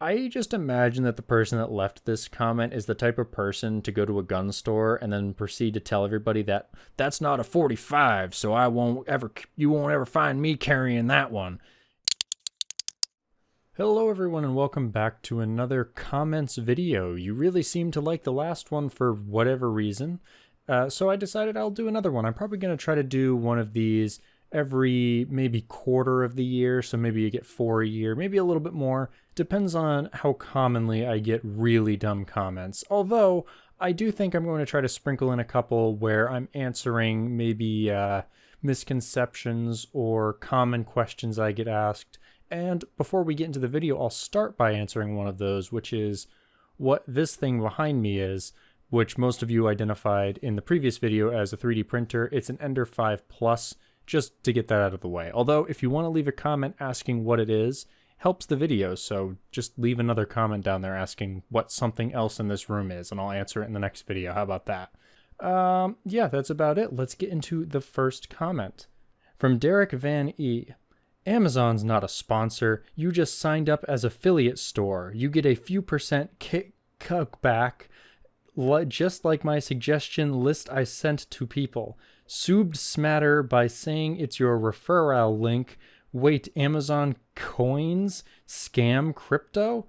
I just imagine that the person that left this comment is the type of person to go to a gun store and then proceed to tell everybody that that's not a 45, so you won't ever find me carrying that one. Hello everyone and welcome back to another comments video. You really seem to like the last one for whatever reason, so I decided I'll do another one. I'm probably going to try to do one of these every maybe quarter of the year, so maybe you get 4 a year, maybe a little bit more. Depends on how commonly I get really dumb comments. Although, I do think I'm going to try to sprinkle in a couple where I'm answering maybe misconceptions or common questions I get asked. And before we get into the video, I'll start by answering one of those, which is what this thing behind me is, which most of you identified in the previous video as a 3D printer. It's an Ender 5 Plus, just to get that out of the way. Although, if you want to leave a comment asking what it is, helps the video, so just leave another comment down there asking what something else in this room is, and I'll answer it in the next video. How about that? Yeah, that's about it. Let's get into the first comment. From Derek Van E. Amazon's not a sponsor. You just signed up as affiliate store. You get a few % kickback, just like my suggestion list I sent to people. Subed smatter by saying it's your referral link. Wait, Amazon coins? Scam crypto?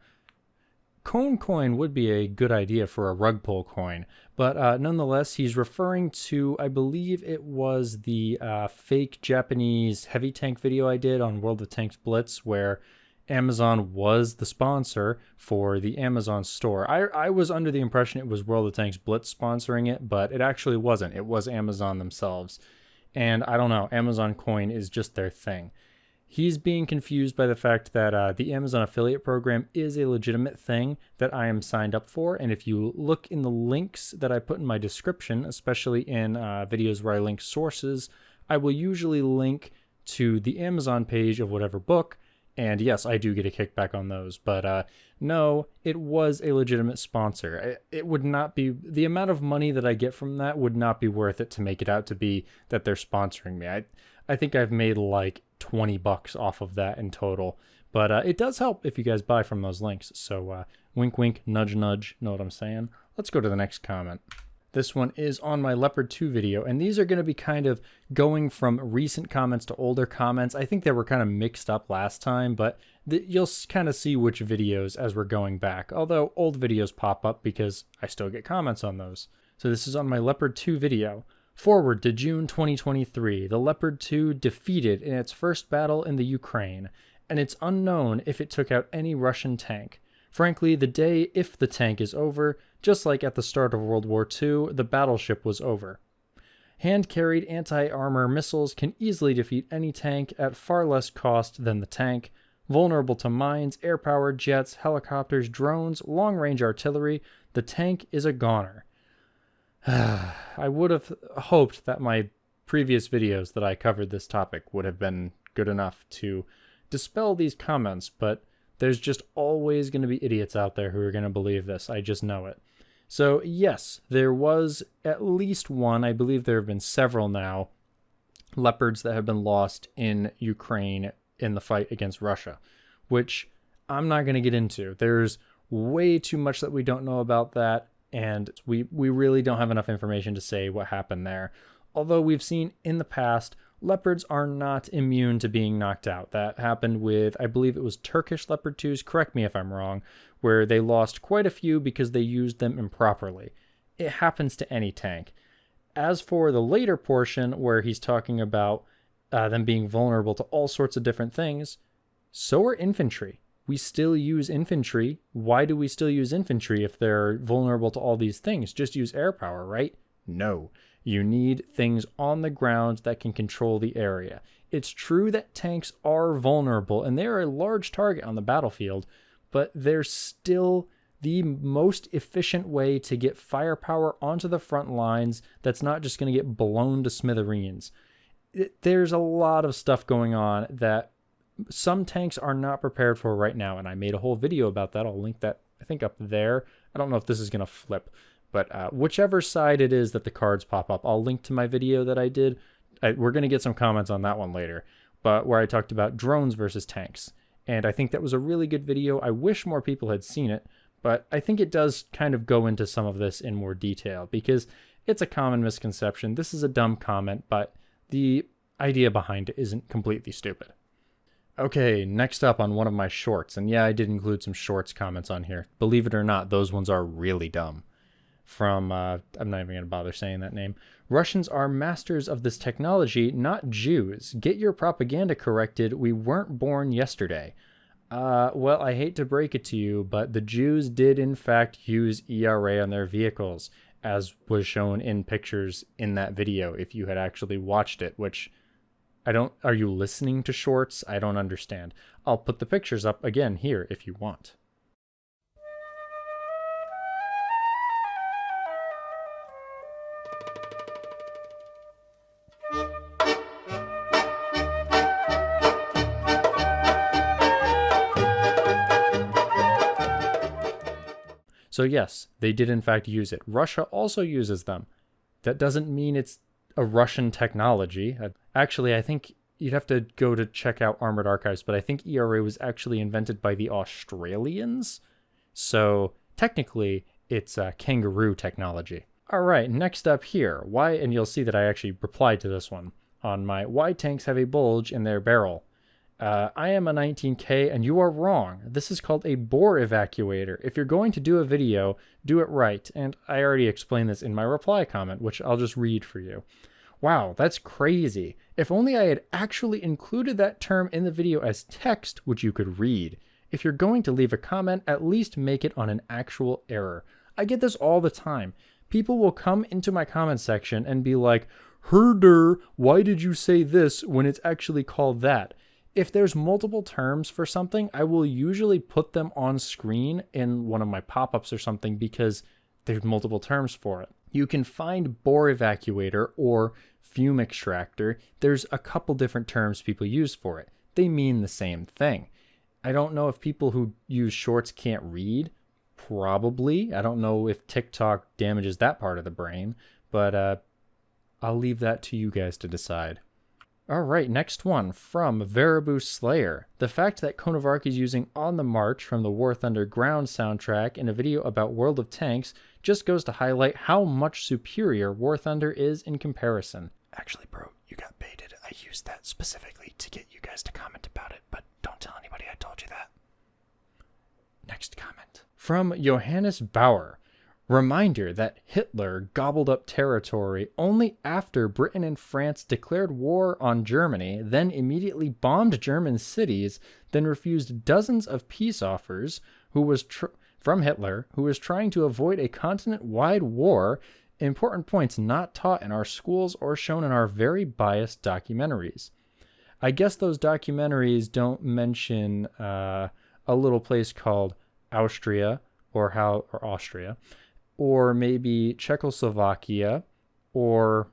Coin would be a good idea for a rug pull coin, but nonetheless, he's referring to, I believe it was the fake Japanese heavy tank video I did on World of Tanks Blitz, where Amazon was the sponsor for the Amazon store. I was under the impression it was World of Tanks Blitz sponsoring it, but it actually wasn't. It was Amazon themselves. And I don't know, Amazon coin is just their thing. He's being confused by the fact that the Amazon affiliate program is a legitimate thing that I am signed up for. And if you look in the links that I put in my description, especially in videos where I link sources, I will usually link to the Amazon page of whatever book. And yes, I do get a kickback on those. But no, it was a legitimate sponsor. It would not be, the amount of money that I get from that would not be worth it to make it out to be that they're sponsoring me. I think I've made like $20 off of that in total, but it does help if you guys buy from those links. So wink, wink, nudge, nudge. Know what I'm saying? Let's go to the next comment. This one is on my Leopard 2 video, and these are going to be kind of going from recent comments to older comments. I think they were kind of mixed up last time, but you'll kind of see which videos as we're going back, although old videos pop up because I still get comments on those. So this is on my Leopard 2 video. Forward to June 2023, the Leopard 2 defeated in its first battle in the Ukraine, and it's unknown if it took out any Russian tank. Frankly, the day if the tank is over, just like at the start of World War II, the battleship was over. Hand-carried anti-armor missiles can easily defeat any tank at far less cost than the tank. Vulnerable to mines, air-powered jets, helicopters, drones, long-range artillery, the tank is a goner. I would have hoped that my previous videos that I covered this topic would have been good enough to dispel these comments, but there's just always going to be idiots out there who are going to believe this. I just know it. So yes, there was at least one, I believe there have been several now, Leopards that have been lost in Ukraine in the fight against Russia, which I'm not going to get into. There's way too much that we don't know about that. And we really don't have enough information to say what happened there. Although we've seen in the past, Leopards are not immune to being knocked out. That happened with, I believe it was Turkish Leopard 2s, correct me if I'm wrong, where they lost quite a few because they used them improperly. It happens to any tank. As for the later portion where he's talking about them being vulnerable to all sorts of different things, so are infantry. We still use infantry. Why do we still use infantry if they're vulnerable to all these things? Just use air power, right? No. You need things on the ground that can control the area. It's true that tanks are vulnerable and they're a large target on the battlefield, but they're still the most efficient way to get firepower onto the front lines that's not just going to get blown to smithereens. There's a lot of stuff going on that some tanks are not prepared for right now, and I made a whole video about that. I'll link that, I think, up there. I don't know if this is going to flip, but whichever side it is that the cards pop up, I'll link to my video that I did. We're going to get some comments on that one later, but where I talked about drones versus tanks. And I think that was a really good video. I wish more people had seen it, but I think it does kind of go into some of this in more detail because it's a common misconception. This is a dumb comment, but the idea behind it isn't completely stupid. Okay, next up on one of my shorts, and yeah, I did include some shorts comments on here. Believe it or not, those ones are really dumb. From, I'm not even going to bother saying that name. Russians are masters of this technology, not Jews. Get your propaganda corrected. We weren't born yesterday. Well, I hate to break it to you, but the Jews did in fact use ERA on their vehicles, as was shown in pictures in that video if you had actually watched it, which are you listening to shorts? I don't understand. I'll put the pictures up again here if you want. So yes, they did in fact use it. Russia also uses them. That doesn't mean it's a Russian technology. Actually, I think you'd have to go to check out Armored Archives, but I think ERA was actually invented by the Australians. So technically, it's kangaroo technology. All right, next up here, why, and you'll see that I actually replied to this one on my why tanks have a bulge in their barrel. I am a 19K and you are wrong. This is called a bore evacuator. If you're going to do a video, do it right. And I already explained this in my reply comment, which I'll just read for you. Wow, that's crazy. If only I had actually included that term in the video as text, which you could read. If you're going to leave a comment, at least make it on an actual error. I get this all the time. People will come into my comment section and be like, "Herder, why did you say this when it's actually called that?" If there's multiple terms for something, I will usually put them on screen in one of my pop-ups or something because there's multiple terms for it. You can find bore evacuator or fume extractor. There's a couple different terms people use for it. They mean the same thing. I don't know if people who use shorts can't read. Probably. I don't know if TikTok damages that part of the brain, but I'll leave that to you guys to decide. All right, next one from Wehraboo Slayer. The fact that ConeOfArc is using On the March from the War Thunder Ground soundtrack in a video about World of Tanks just goes to highlight how much superior War Thunder is in comparison. Actually, bro, you got baited. I used that specifically to get you guys to comment about it, but don't tell anybody I told you that. Next comment. From Johannes Bauer. Reminder that Hitler gobbled up territory only after Britain and France declared war on Germany, then immediately bombed German cities, then refused dozens of peace offers from Hitler, who was trying to avoid a continent-wide war. Important points not taught in our schools or shown in our very biased documentaries. I guess those documentaries don't mention a little place called Austria or Austria. Or maybe Czechoslovakia, or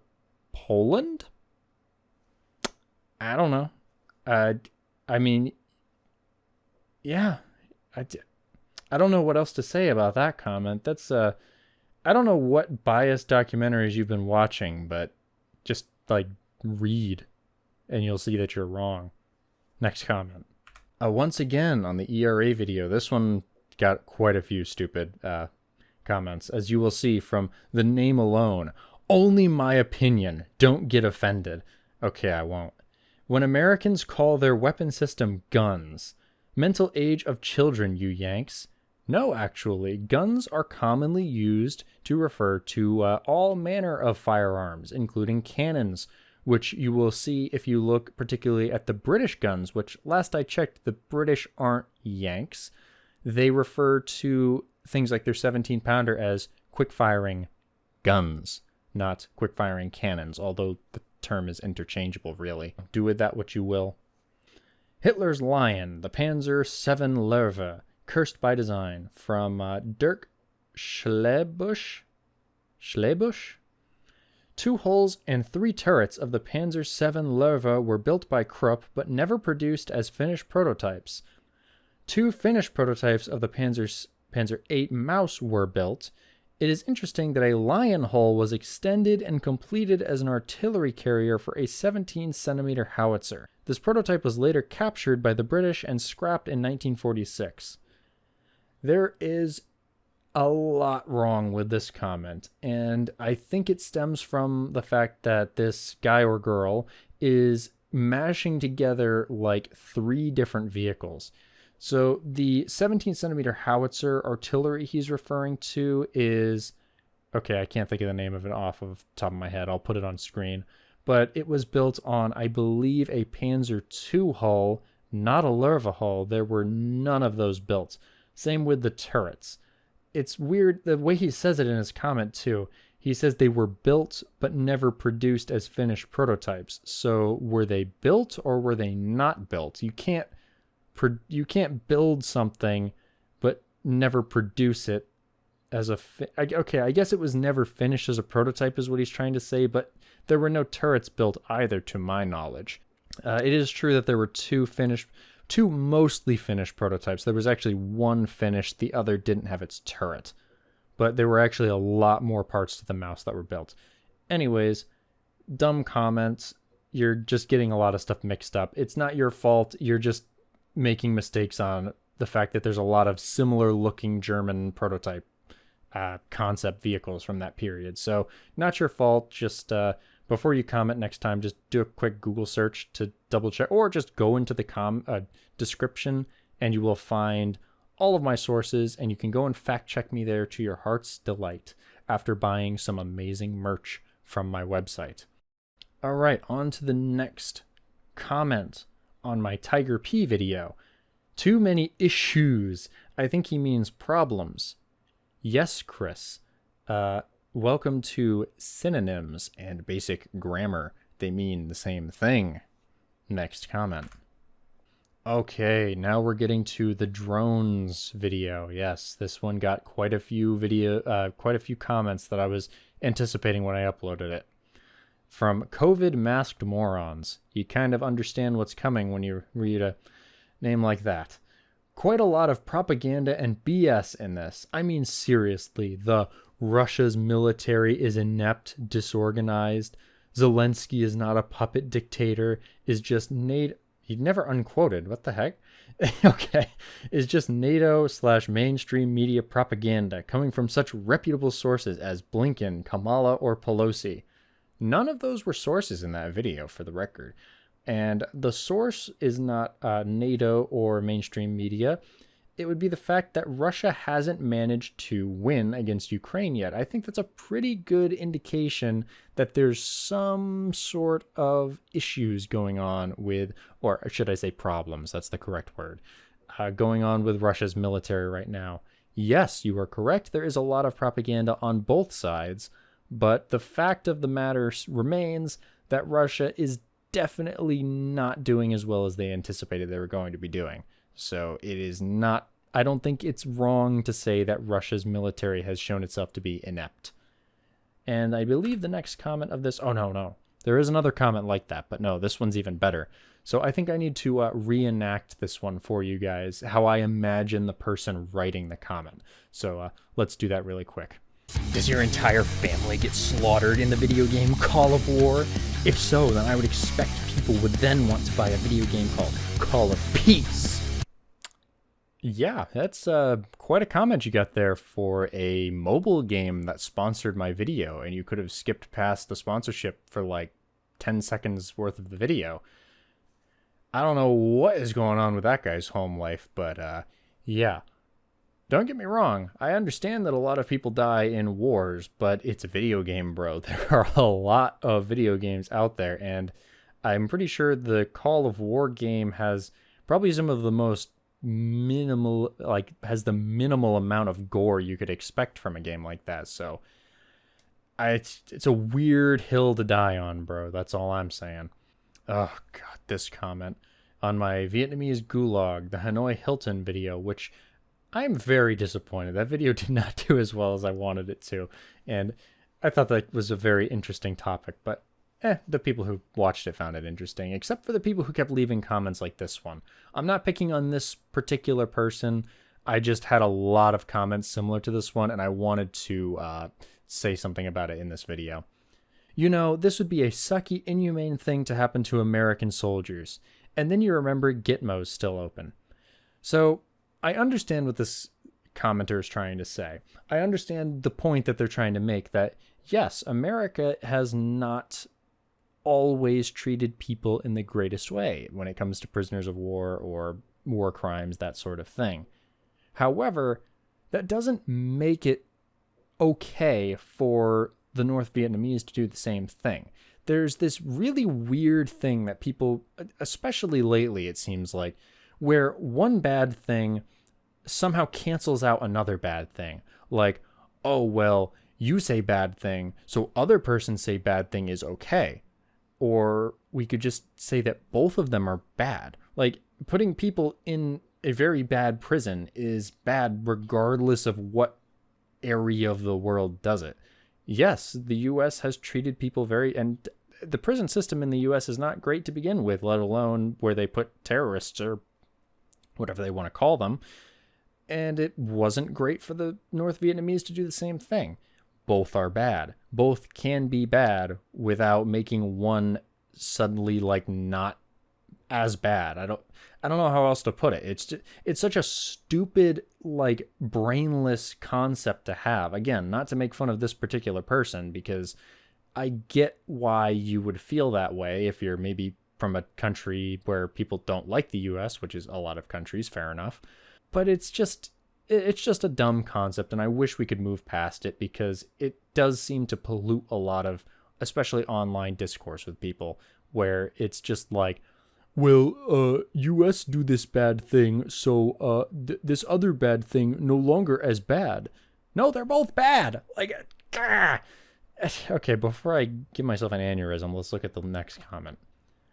Poland? I don't know. I mean, yeah. I don't know what else to say about that comment. That's, I don't know what biased documentaries you've been watching, but just, read, and you'll see that you're wrong. Next comment. Once again, on the ERA video, this one got quite a few stupid, comments, as you will see from the name alone. Only my opinion. Don't get offended. Okay, I won't. When Americans call their weapon system guns, mental age of children, you Yanks. No, actually, guns are commonly used to refer to all manner of firearms, including cannons, which you will see if you look particularly at the British guns, which last I checked, the British aren't Yanks. They refer to things like their 17-pounder as quick-firing guns, not quick-firing cannons, although the term is interchangeable, really. Do with that what you will. Hitler's Lion, the Panzer VII Löwe, cursed by design, from Dirk Schlebusch? 2 hulls and 3 turrets of the Panzer VII Löwe were built by Krupp, but never produced as finished prototypes. 2 finished prototypes of the Panzer VIII Maus were built, It is interesting that a lion hull was extended and completed as an artillery carrier for a 17-centimeter howitzer. This prototype was later captured by the British and scrapped in 1946. There is a lot wrong with this comment, and I think it stems from the fact that this guy or girl is mashing together like 3 different vehicles. So the 17-centimeter howitzer artillery he's referring to is, okay, I can't think of the name of it off of the top of my head. I'll put it on screen. But it was built on, I believe, a Panzer II hull, not a Lerva hull. There were none of those built. Same with the turrets. It's weird the way he says it in his comment, too. He says they were built but never produced as finished prototypes. So were they built or were they not built? You can't build something but never produce it as a okay, I guess it was never finished as a prototype is what he's trying to say, but there were no turrets built either to my knowledge. It is true that there were two mostly finished prototypes. There was actually one finished, the other didn't have its turret, but there were actually a lot more parts to the mouse that were built. Anyways, dumb comments. You're just getting a lot of stuff mixed up. It's not your fault. You're just making mistakes on the fact that there's a lot of similar looking German prototype concept vehicles from that period. So not your fault. Just before you comment next time, just do a quick Google search to double check, or just go into the description and you will find all of my sources, and you can go and fact check me there to your heart's delight after buying some amazing merch from my website. All right, on to the next comment on my Tiger P video. Too many issues. I think he means problems. Yes, Chris. Welcome to synonyms and basic grammar. They mean the same thing. Next comment. Okay, now we're getting to the drones video. Yes, this one got quite a few comments that I was anticipating when I uploaded it. From COVID masked morons. You kind of understand what's coming when you read a name like that. Quite a lot of propaganda and BS in this. I mean, seriously, Russia's military is inept, disorganized. Zelensky is not a puppet dictator, is just NATO. He never unquoted. What the heck? Okay. Is just NATO/mainstream media propaganda coming from such reputable sources as Blinken, Kamala, or Pelosi. None of those were sources in that video, for the record. And the source is not NATO or mainstream media. It would be the fact that Russia hasn't managed to win against Ukraine yet. I think that's a pretty good indication that there's some sort of issues going on with, or should I say problems, that's the correct word, going on with Russia's military right now. Yes, you are correct. There is a lot of propaganda on both sides, but the fact of the matter remains that Russia is definitely not doing as well as they anticipated they were going to be doing. So it is not, I don't think it's wrong to say that Russia's military has shown itself to be inept. And I believe the next comment of this, oh no, there is another comment like that, but no, this one's even better. So I think I need to reenact this one for you guys, how I imagine the person writing the comment. So let's do that really quick. Does your entire family get slaughtered in the video game Call of War? If so, then I would expect people would then want to buy a video game called Call of Peace. Yeah, that's quite a comment you got there for a mobile game that sponsored my video, and you could have skipped past the sponsorship for like 10 seconds worth of the video. I don't know what is going on with that guy's home life, but yeah. Don't get me wrong, I understand that a lot of people die in wars, but it's a video game, bro. There are a lot of video games out there, and I'm pretty sure the Call of War game has probably some of the most minimal, has the minimal amount of gore you could expect from a game like that. So it's a weird hill to die on, bro. That's all I'm saying. Oh, God, this comment on my Vietnamese gulag, the Hanoi Hilton video, which I'm very disappointed. That video did not do as well as I wanted it to. And I thought that was a very interesting topic, but the people who watched it found it interesting, except for the people who kept leaving comments like this one. I'm not picking on this particular person. I just had a lot of comments similar to this one, and I wanted to say something about it in this video. You know, this would be a sucky, inhumane thing to happen to American soldiers. And then you remember Gitmo's still open. So, I understand what this commenter is trying to say. I understand the point that they're trying to make, that yes, America has not always treated people in the greatest way when it comes to prisoners of war or war crimes, that sort of thing. However, that doesn't make it okay for the North Vietnamese to do the same thing. There's this really weird thing that people, especially lately it seems like, where one bad thing somehow cancels out another bad thing. Like, oh, well, you say bad thing, so other persons say bad thing is okay. Or we could just say that both of them are bad. Like, putting people in a very bad prison is bad regardless of what area of the world does it. Yes, the U.S. has treated people and the prison system in the U.S. is not great to begin with, let alone where they put terrorists or whatever they want to call them. And it wasn't great for the North Vietnamese to do the same thing. Both are bad. Both can be bad without making one suddenly like not as bad. I don't know how else to put it. It's such a stupid, like, brainless concept to have. Again, not to make fun of this particular person, because I get why you would feel that way if you're maybe from a country where people don't like the US, which is a lot of countries, fair enough. But it's just a dumb concept, and I wish we could move past it, because it does seem to pollute a lot of, especially online discourse with people, where it's just like, well, US do this bad thing, so this other bad thing no longer as bad. No, they're both bad. Like, okay, before I give myself an aneurysm, let's look at the next comment.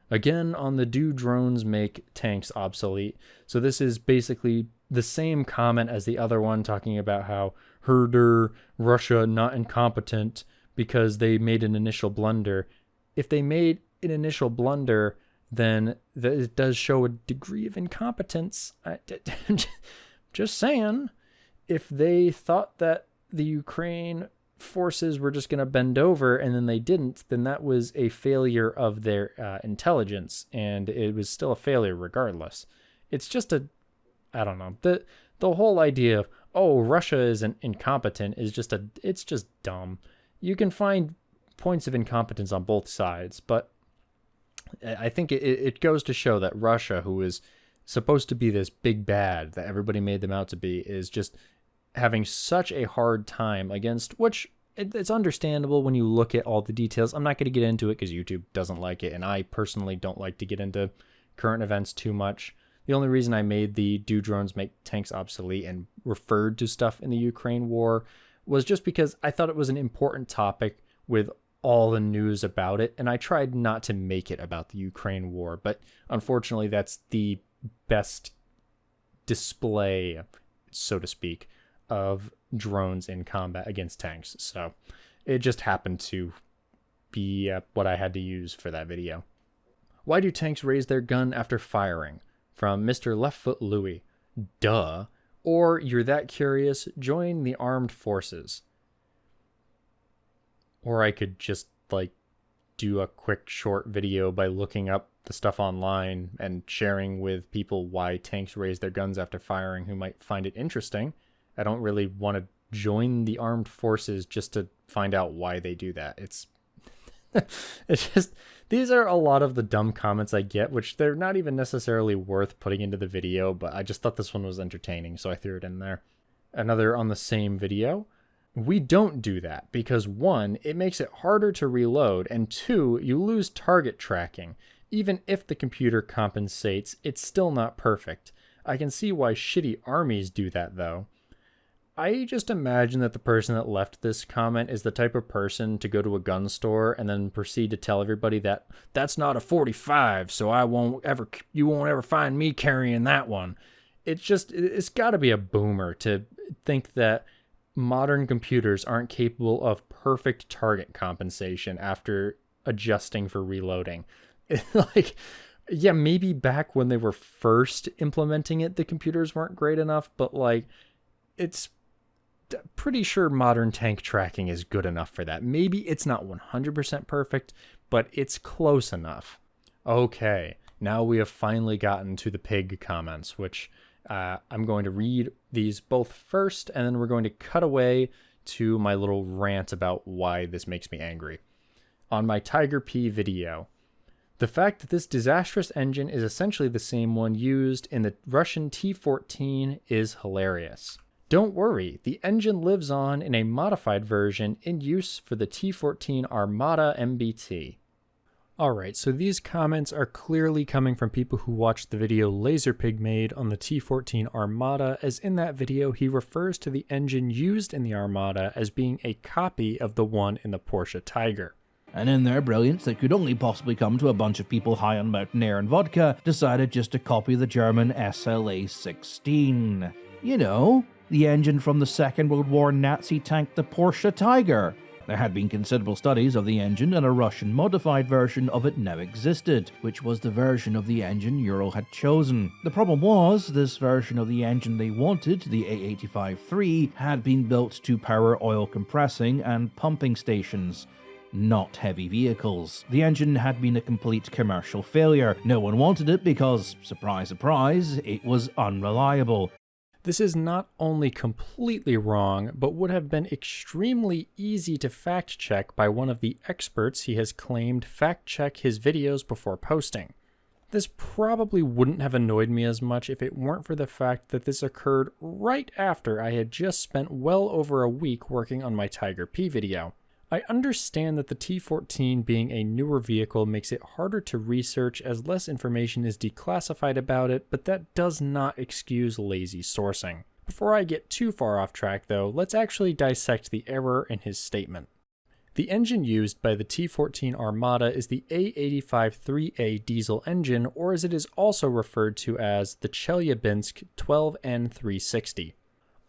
Again, on the do drones make tanks obsolete. So this is basically the same comment as the other one, talking about how herder, Russia not incompetent because they made an initial blunder. If they made an initial blunder, then it does show a degree of incompetence. Just saying, if they thought that the Ukraine forces were just going to bend over and then they didn't, then that was a failure of their intelligence, and it was still a failure regardless. It's just I don't know. The whole idea of, oh, Russia is incompetent is it's just dumb. You can find points of incompetence on both sides, but I think it goes to show that Russia, who is supposed to be this big bad that everybody made them out to be, is just having such a hard time against, which it's understandable when you look at all the details. I'm not going to get into it because YouTube doesn't like it, and I personally don't like to get into current events too much. The only reason I made the do drones make tanks obsolete and referred to stuff in the Ukraine war was just because I thought it was an important topic with all the news about it, and I tried not to make it about the Ukraine war, but unfortunately that's the best display, so to speak, of drones in combat against tanks. So it just happened to be what I had to use for that video. Why do tanks raise their gun after firing? From Mr. Left Foot Louie. Duh. Or, you're that curious, join the armed forces. Or I could just, like, do a quick short video by looking up the stuff online and sharing with people why tanks raise their guns after firing who might find it interesting. I don't really want to join the armed forces just to find out why they do that. It's just, these are a lot of the dumb comments I get, which they're not even necessarily worth putting into the video, but I just thought this one was entertaining, so I threw it in there. Another on the same video. We don't do that because 1, it makes it harder to reload, and 2, you lose target tracking. Even if the computer compensates, it's still not perfect. I can see why shitty armies do that though. I just imagine that the person that left this comment is the type of person to go to a gun store and then proceed to tell everybody that that's not a 45, so you won't ever find me carrying that one. It's got to be a boomer to think that modern computers aren't capable of perfect target compensation after adjusting for reloading. Like, Yeah, maybe back when they were first implementing it, the computers weren't great enough, but like, it's pretty sure modern tank tracking is good enough for that. Maybe it's not 100% perfect, but it's close enough. Okay, now we have finally gotten to the pig comments, which I'm going to read these both first, and then we're going to cut away to my little rant about why this makes me angry. On my Tiger P video, the fact that this disastrous engine is essentially the same one used in the Russian T-14 is hilarious. Don't worry, the engine lives on in a modified version in use for the T-14 Armata MBT. Alright, so these comments are clearly coming from people who watched the video Lazerpig made on the T-14 Armata, as in that video he refers to the engine used in the Armata as being a copy of the one in the Porsche Tiger. And in their brilliance that could only possibly come to a bunch of people high on mountain air and vodka, decided just to copy the German SLA-16. You know, the engine from the Second World War Nazi tank the Porsche Tiger. There had been considerable studies of the engine, and a Russian modified version of it now existed, which was the version of the engine Ural had chosen. The problem was, this version of the engine they wanted, the A85-3, had been built to power oil compressing and pumping stations, not heavy vehicles. The engine had been a complete commercial failure. No one wanted it because, surprise surprise, it was unreliable. This is not only completely wrong, but would have been extremely easy to fact-check by one of the experts he has claimed fact-check his videos before posting. This probably wouldn't have annoyed me as much if it weren't for the fact that this occurred right after I had just spent well over a week working on my Tiger P video. I understand that the T-14 being a newer vehicle makes it harder to research as less information is declassified about it, but that does not excuse lazy sourcing. Before I get too far off track though, let's actually dissect the error in his statement. The engine used by the T-14 Armata is the A85-3A diesel engine, or as it is also referred to as the Chelyabinsk 12N360.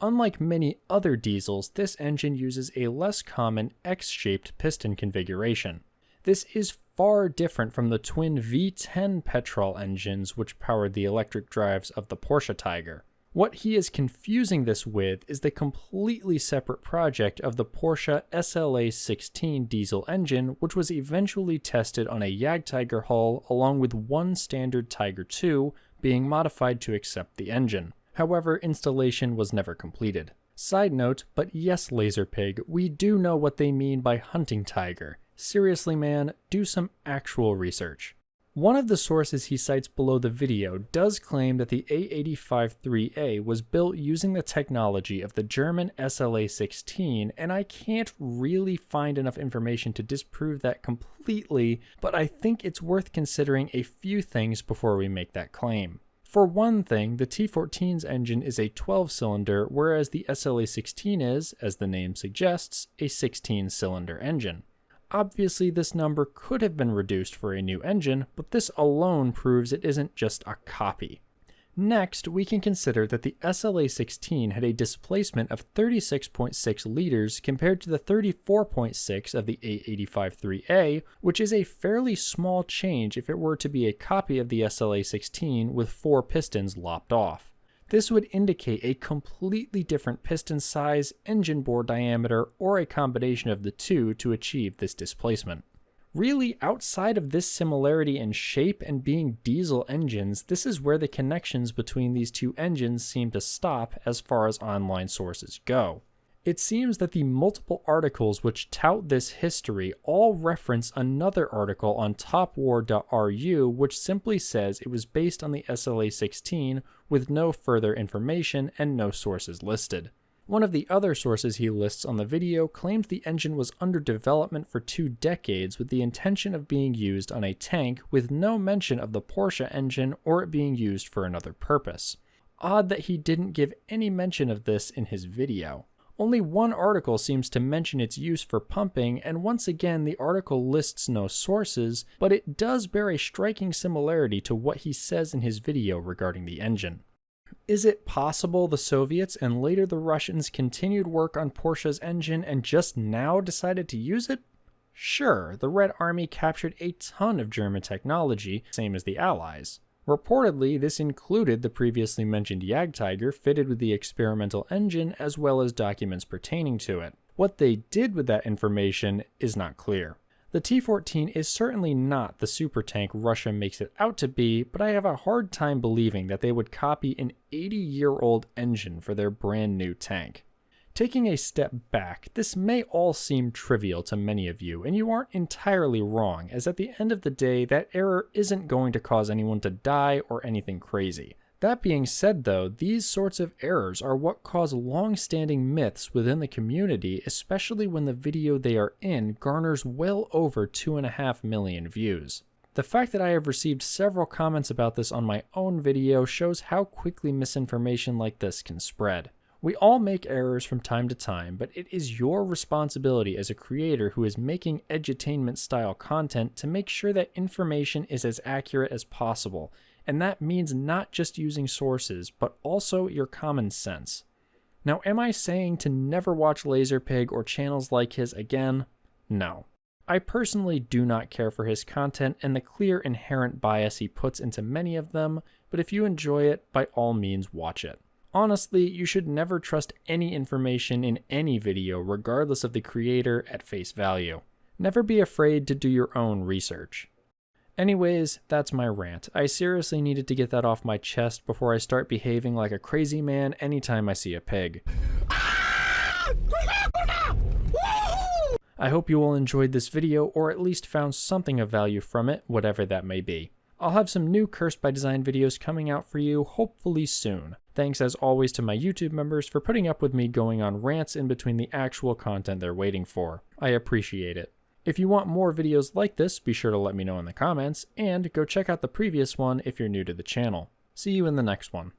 Unlike many other diesels, this engine uses a less common X-shaped piston configuration. This is far different from the twin V10 petrol engines which powered the electric drives of the Porsche Tiger. What he is confusing this with is the completely separate project of the Porsche SLA-16 diesel engine, which was eventually tested on a Jagdtiger hull along with one standard Tiger II being modified to accept the engine. However, installation was never completed. Side note, but yes, Lazerpig, we do know what they mean by hunting tiger. Seriously man, do some actual research. One of the sources he cites below the video does claim that the A85-3A was built using the technology of the German SLA-16, and I can't really find enough information to disprove that completely, but I think it's worth considering a few things before we make that claim. For one thing, the T-14's engine is a 12-cylinder, whereas the SLA-16 is, as the name suggests, a 16-cylinder engine. Obviously, this number could have been reduced for a new engine, but this alone proves it isn't just a copy. Next, we can consider that the SLA-16 had a displacement of 36.6 liters compared to the 34.6 of the A85-3A, which is a fairly small change if it were to be a copy of the SLA-16 with 4 pistons lopped off. This would indicate a completely different piston size, engine bore diameter, or a combination of the two to achieve this displacement. Really, outside of this similarity in shape and being diesel engines, this is where the connections between these two engines seem to stop as far as online sources go. It seems that the multiple articles which tout this history all reference another article on topwar.ru which simply says it was based on the SLA-16 with no further information and no sources listed. One of the other sources he lists on the video claims the engine was under development for 2 decades with the intention of being used on a tank with no mention of the Porsche engine or it being used for another purpose. Odd that he didn't give any mention of this in his video. Only one article seems to mention its use for pumping, and once again the article lists no sources, but it does bear a striking similarity to what he says in his video regarding the engine. Is it possible the Soviets and later the Russians continued work on Porsche's engine and just now decided to use it? Sure, the Red Army captured a ton of German technology, same as the Allies. Reportedly, this included the previously mentioned Jagdtiger fitted with the experimental engine as well as documents pertaining to it. What they did with that information is not clear. The T-14 is certainly not the super tank Russia makes it out to be, but I have a hard time believing that they would copy an 80-year-old engine for their brand new tank. Taking a step back, this may all seem trivial to many of you, and you aren't entirely wrong, as at the end of the day, that error isn't going to cause anyone to die or anything crazy. That being said though, these sorts of errors are what cause long-standing myths within the community, especially when the video they are in garners well over 2.5 million views. The fact that I have received several comments about this on my own video shows how quickly misinformation like this can spread. We all make errors from time to time, but it is your responsibility as a creator who is making edutainment style content to make sure that information is as accurate as possible, and that means not just using sources, but also your common sense. Now, am I saying to never watch Lazerpig or channels like his again? No. I personally do not care for his content and the clear inherent bias he puts into many of them, but if you enjoy it, by all means watch it. Honestly, you should never trust any information in any video regardless of the creator at face value. Never be afraid to do your own research. Anyways, that's my rant. I seriously needed to get that off my chest before I start behaving like a crazy man anytime I see a pig. I hope you all enjoyed this video or at least found something of value from it, whatever that may be. I'll have some new Cursed by Design videos coming out for you hopefully soon. Thanks as always to my YouTube members for putting up with me going on rants in between the actual content they're waiting for. I appreciate it. If you want more videos like this, be sure to let me know in the comments, and go check out the previous one if you're new to the channel. See you in the next one.